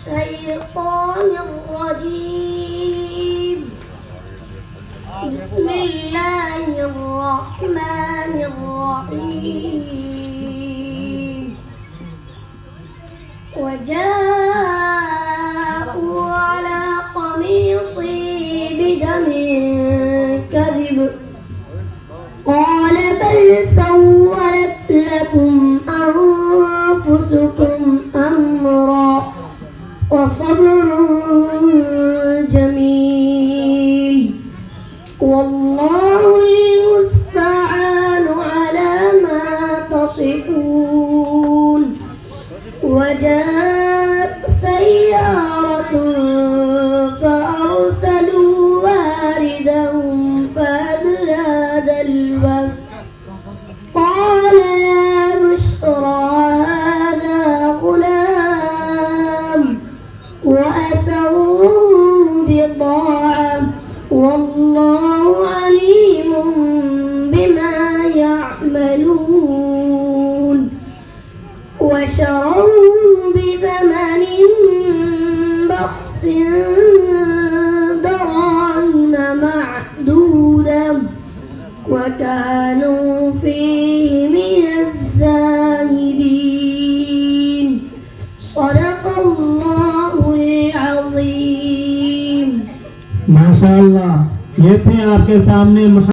الشيطان الرجيم. بسم الله الرحمن الرحيم. وجاءوا على قميصه بدم كذب قال بل سولت لكم أنفسكم أمرا وصبر جميل والله المستعان على ما تصفون. وجاءت سيارة فأرسلوا واردهم فأدلى دلوه قال يا بشرى هذا غلام وأسروه بضاعة والله عليم بما يعملون. وشروه بثمن بخس دراهم معدودة وكانوا فيه من الزاهدين. صدق الله العظيम. माशाअल्लाह, ये थे आपके सामने